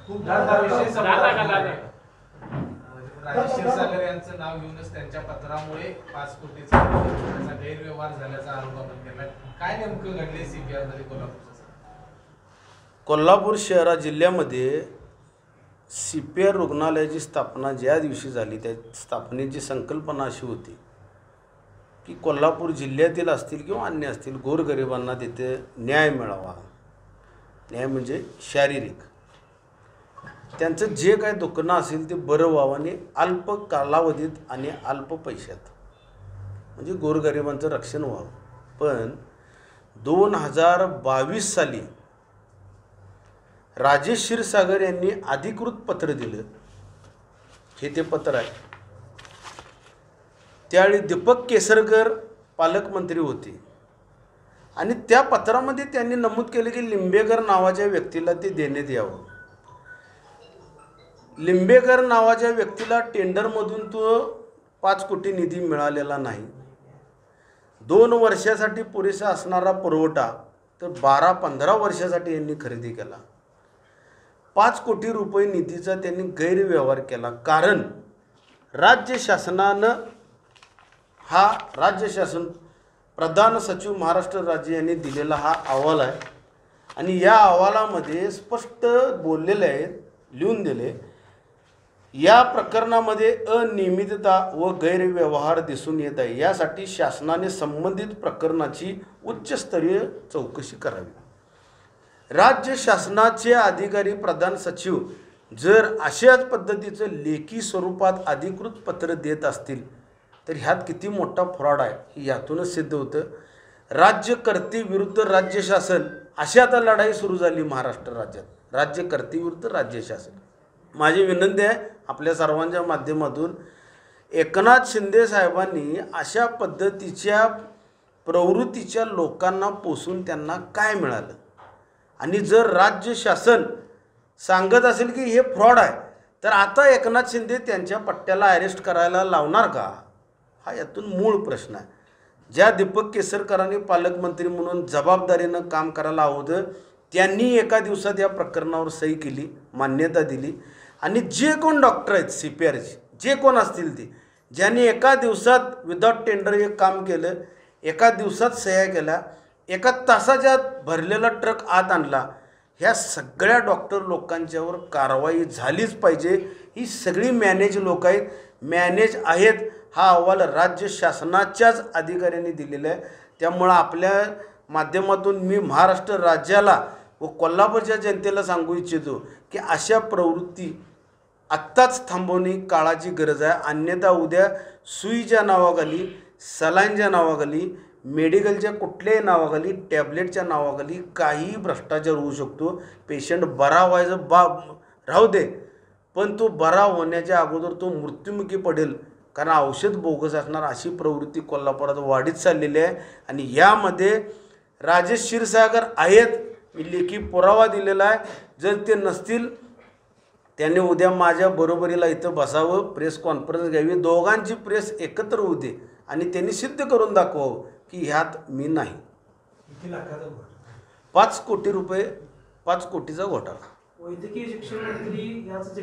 खूप विषय राजेश क्षीरसागर यांचं नाव घेऊनच त्यांच्या पत्रामुळे 5 कोटीचा गैरव्यवहार झाल्याचा आरोप आपण केला. काय नेमकं घडले सीपीआर मध्ये कोल्हापूरचं? कोल्हापूर शहरा जिल्ह्यामध्ये सीपीआर रुग्णालयाची स्थापना ज्या दिवशी झाली त्या स्थापनेची संकल्पना अशी होती की कोल्हापूर जिल्ह्यातील असतील किंवा अन्य असतील गोरगरिबांना तिथे न्याय मिळावा. न्याय म्हणजे शारीरिक त्यांचं जे काही दुखणं असेल ते बरं व्हावं आणि अल्प कालावधीत आणि अल्प पैशात म्हणजे गोरगरिबांचं रक्षण व्हावं. पण 2022 साली राजेश क्षीरसागर यांनी अधिकृत पत्र दिलं. हे ते पत्र आहे. त्यावेळी दीपक केसरकर पालकमंत्री होते आणि त्या पत्रामध्ये त्यांनी नमूद केले की लिंबेकर नावाच्या व्यक्तीला ते देण्यात यावं. लिंबेकर नावाच्या व्यक्तीला टेंडरमधून तो 5 कोटी निधी मिळालेला नाही. 2 वर्षासाठी पुरेसा असणारा पुरवठा तर 12-15 वर्षासाठी यांनी खरेदी केला. 5 कोटी रुपये निधीचा त्यांनी गैरव्यवहार केला. कारण राज्य शासनानं राज्य शासन प्रधान सचिव महाराष्ट्र राज्य यांनी दिलेला हा अहवाल आहे आणि या अहवालामध्ये स्पष्ट बोललेले आहे, लिहून दिले या प्रकरणामध्ये अनियमितता व गैरव्यवहार दिसून येत आहे. यासाठी शासनाने संबंधित प्रकरणाची उच्चस्तरीय चौकशी करावी. राज्य शासनाचे अधिकारी प्रधान सचिव जर अशाच पद्धतीचं लेखी स्वरूपात अधिकृत पत्र देत असतील तर ह्यात किती मोठा फ्रॉड आहे हे यातूनच सिद्ध होतं. राज्यकर्ते विरुद्ध राज्य शासन अशी आता लढाई सुरू झाली महाराष्ट्र राज्यात. राज्यकर्ते विरुद्ध राज्य शासन. माझी विनंती आहे आपल्या सर्वांच्या माध्यमातून एकनाथ शिंदे साहेबांनी अशा पद्धतीच्या प्रवृत्तीच्या लोकांना पोसून त्यांना काय मिळालं आणि जर राज्य शासन सांगत असेल की हे फ्रॉड आहे तर आता एकनाथ शिंदे त्यांच्या पट्ट्याला अरेस्ट करायला लावणार का? हा यातून मूळ प्रश्न आहे. ज्या दीपक केसरकरांनी पालकमंत्री म्हणून जबाबदारीनं काम करायला हवं त्यांनी एका दिवसात या प्रकरणावर सही केली, मान्यता दिली आणि जे कोण डॉक्टर आहेत सीपीआरचे जे कोण असतील ते ज्यांनी एका दिवसात विदाउट टेंडर हे काम केलं, एका दिवसात सह्या केल्या, एका तासाच्या भरलेला ट्रक आत आणला, ह्या सगळ्या डॉक्टर लोकांच्यावर कारवाई झालीच पाहिजे. ही सगळी मॅनेज लोक आहेत, मॅनेज आहेत. हा अहवाल राज्य शासनाच्याच अधिकाऱ्यांनी दिलेला आहे. त्यामुळं आपल्या माध्यमातून मी महाराष्ट्र राज्याला व कोल्हापूरच्या जनतेला सांगू इच्छितो की अशा प्रवृत्ती आत्ताच थांबवणे काळाची गरज आहे. अन्यथा उद्या सुईच्या नावाखाली, सलाईनच्या नावाखाली, मेडिकलच्या कुठल्याही नावाखाली, टॅबलेटच्या नावाखाली काही भ्रष्टाचार होऊ शकतो. पेशंट बरा व्हायचं राहू दे पण तो बरा होण्याच्या अगोदर तो मृत्युमुखी पडेल कारण औषध बोगस असणार अशी प्रवृत्ती कोल्हापुरात वाढीत चाललेली आहे. आणि यामध्ये राजेश क्षीरसागर आहेत, मी लेखी पुरावा दिलेला आहे. जर ते नसतील त्यांनी उद्या माझ्या बरोबरीला इथं बसावं, प्रेस कॉन्फरन्स घ्यावी, दोघांची प्रेस एकत्र होऊ दे आणि त्यांनी सिद्ध करून दाखवावं की ह्यात मी नाही. 5 कोटी रुपये 5 कोटीचा घोटाळा. वैद्यकीय शिक्षण मंत्री याच